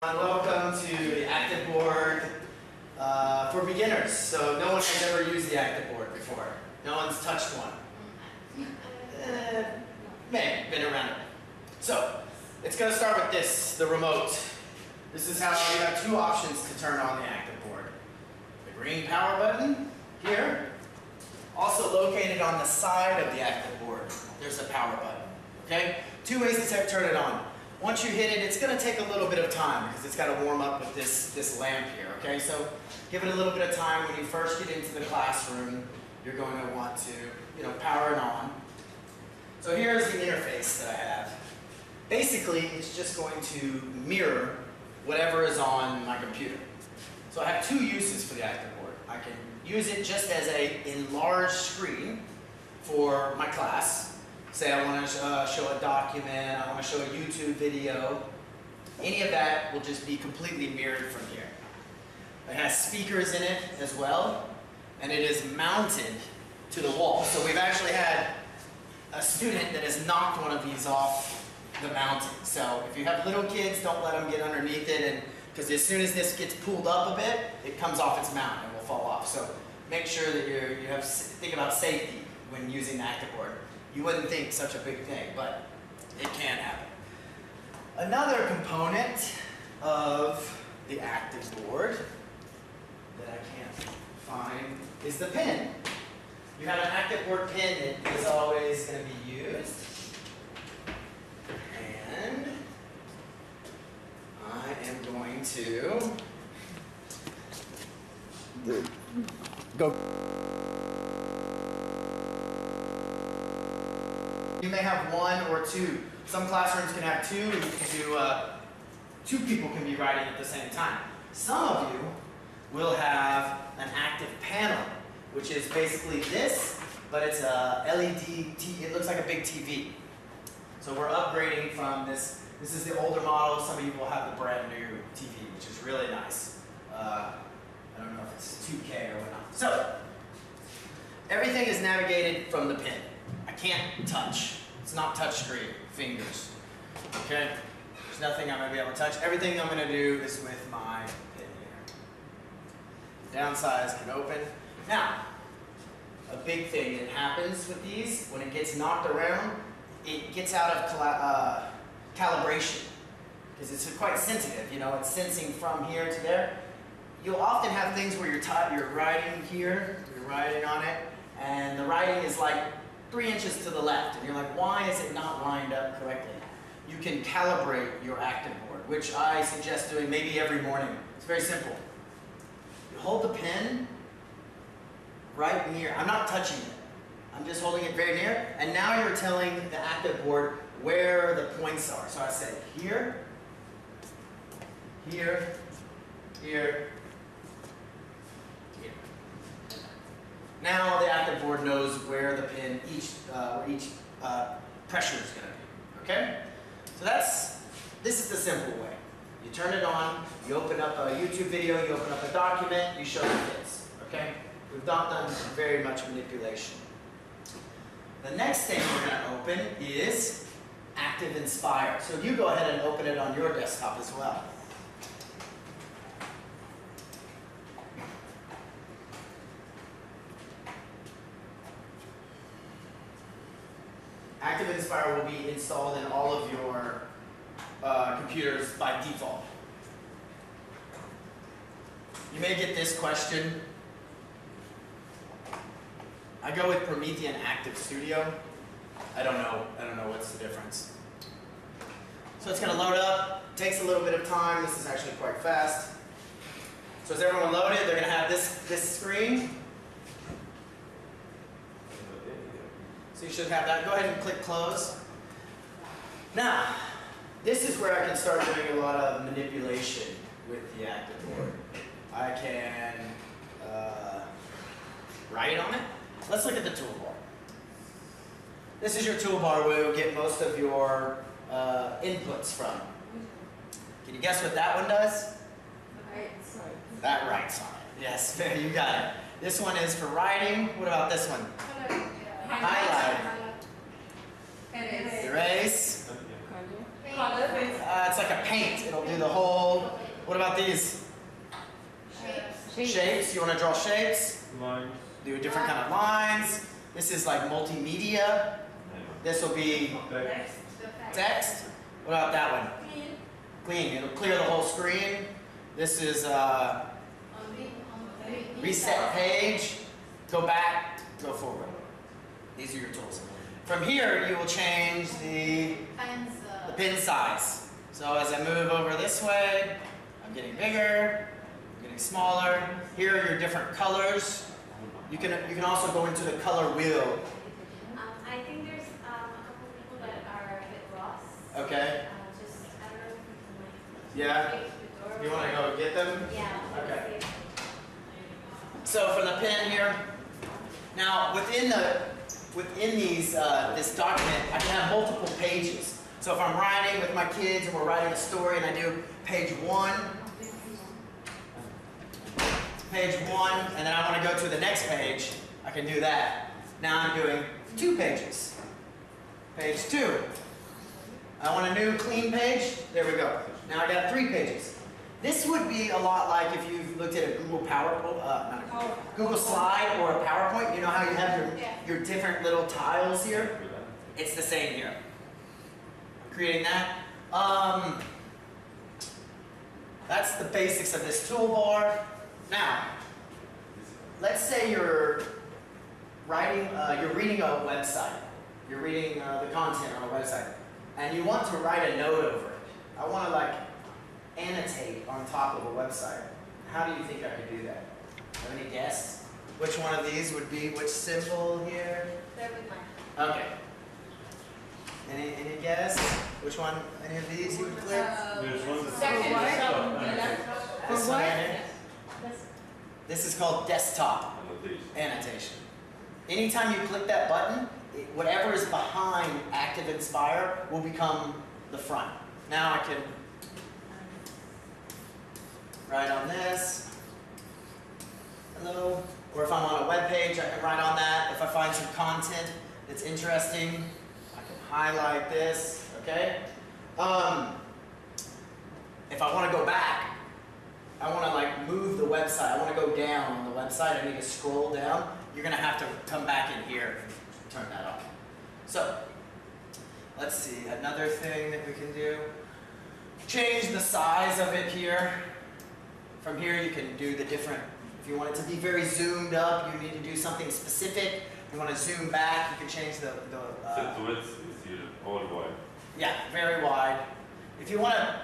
Welcome to the Active Board for beginners. So no one has ever used the Active Board before. No one's touched one. Maybe been around it. So it's going to start with this, the remote. This is how you have two options to turn on the Active Board. The green power button here, also located on the side of the Active Board. There's a power button. Okay? Two ways to turn it on. Once you hit it, it's going to take a little bit of time because it's got to warm up with this lamp here, okay? So give it a little bit of time. When you first get into the classroom, you're going to want to, power it on. So here's the interface that I have. Basically, it's just going to mirror whatever is on my computer. So I have two uses for the Active Board. I can use it just as an enlarged screen for my class. Say I want to show a document, I want to show a YouTube video. Any of that will just be completely mirrored from here. It has speakers in it as well, and it is mounted to the wall. So we've actually had a student that has knocked one of these off the mounting. So if you have little kids, don't let them get underneath it, because as soon as this gets pulled up a bit, it comes off its mount and will fall off. So make sure that think about safety when using the Active Board. You wouldn't think such a big thing, but it can happen. Another component of the Active Board that I can't find is the pin. You have an Active Board pin that is always going to be used. And I am going to go. You may have one or two. Some classrooms can have two, and you can do, two people can be writing at the same time. Some of you will have an active panel, which is basically this, but it's a LED, it looks like a big TV. So we're upgrading from this. This is the older model. Some of you will have the brand new TV, which is really nice. I don't know if it's 2K or whatnot. So everything is navigated from the pin. I can't touch. It's not touch screen, fingers. Okay? There's nothing I'm going to be able to touch. Everything I'm going to do is with my pin here. Downsize can open. Now, a big thing that happens with these, when it gets knocked around, it gets out of calibration. Because it's quite sensitive, it's sensing from here to there. You'll often have things where you're writing here, you're writing on it, and the writing is like 3 inches to the left, and you're like, why is it not lined up correctly? You can calibrate your Active Board, which I suggest doing maybe every morning. It's very simple. You hold the pen right near. I'm not touching it. I'm just holding it very near, and now you're telling the Active Board where the points are. So I say here, here, here, here. Now the Active Board knows where the pin, each pressure is going to be. Okay? So this is the simple way. You turn it on, you open up a YouTube video, you open up a document, you show the kids. Okay? We've not done very much manipulation. The next thing we're going to open is ActivInspire. So you go ahead and open it on your desktop as well. ActivInspire will be installed in all of your computers by default. You may get this question. I go with Promethean Active Studio. I don't know what's the difference. So it's going to load up. It takes a little bit of time. This is actually quite fast. So as everyone loaded, they're going to have this screen. So you should have that. Go ahead and click close. Now, this is where I can start doing a lot of manipulation with the Active Board. I can write on it. Let's look at the toolbar. This is your toolbar where you'll get most of your inputs from. Can you guess what that one does? That writes on it. Yes, you got it. This one is for writing. What about this one? Highlight. Erase. color? It's like a paint. It'll do the whole. What about these? Shapes. You want to draw shapes? Lines. Do different kind of lines. This is like multimedia. This will be text. What about that one? Clean. It'll clear the whole screen. This is reset page. Go back. Go forward. These are your tools. From here, you will change the pin size. So as I move over this way, I'm getting bigger, I'm getting smaller. Here are your different colors. You can also go into the color wheel. I think there's a couple people that are a bit lost. Okay. Just, I don't know if Yeah. you You want to go get them? Yeah. Okay. So for the pin here, now within these this document, I can have multiple pages. So if I'm writing with my kids and we're writing a story and I do page 1, and then I want to go to the next page, I can do that. Now I'm doing 2 pages. Page 2. I want a new clean page. There we go. Now I got 3 pages. This would be a lot like if you've looked at a Google Google Slide or a PowerPoint. You know how you have your different little tiles here? It's the same here. I'm creating that. That's the basics of this toolbar. Now, let's say you're reading a website. You're reading the content on a website, and you want to write a note over it. I want to annotate on top of a website. How do you think I could do that? Have any guess? Which one of these would be which symbol here? There with mine. Okay. Any guess? Which one? Any of these you would click? There's one Second This one right here? This is called desktop annotation. Anytime you click that button, whatever is behind ActivInspire will become the front. Now I can write on this. Hello. Or if I'm on a web page, I can write on that. If I find some content that's interesting, I can highlight this. Okay. If I want to go back, I want to move the website. I want to go down on the website. I need to scroll down. You're going to have to come back in here and turn that off. So, let's see. Another thing that we can do. Change the size of it here. From here you can do the different, if you want it to be very zoomed up, you need to do something specific. If you want to zoom back, you can change the width is here all wide. yeah, very wide. If you want to,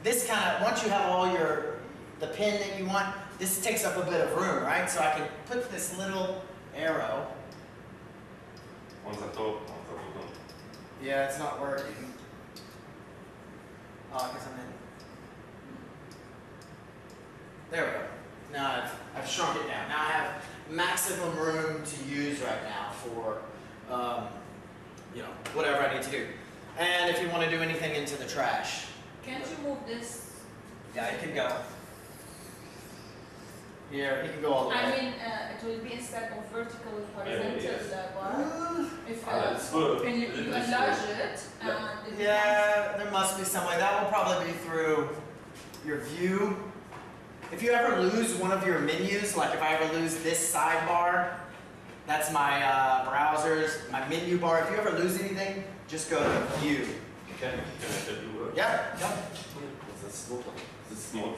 this kind of, once you have all the pin that you want, this takes up a bit of room, right? So I can put this little arrow. On the top, on the bottom. Yeah, it's not working. Oh, because I'm in. There we go. Now I've shrunk it down. Now I have maximum room to use right now for, whatever I need to do. And if you want to do anything into the trash. Can't you move this? Yeah, it can go. Here, you can go all the way. I mean, it will be instead of vertical, horizontal yes. bar. If It's good. can you enlarge it? And Yeah, there must be some way. That will probably be through your view. If you ever lose one of your menus, like if I ever lose this sidebar, that's my browsers, my menu bar. If you ever lose anything, just go to view. Can I tell you? Yeah, yeah. That's not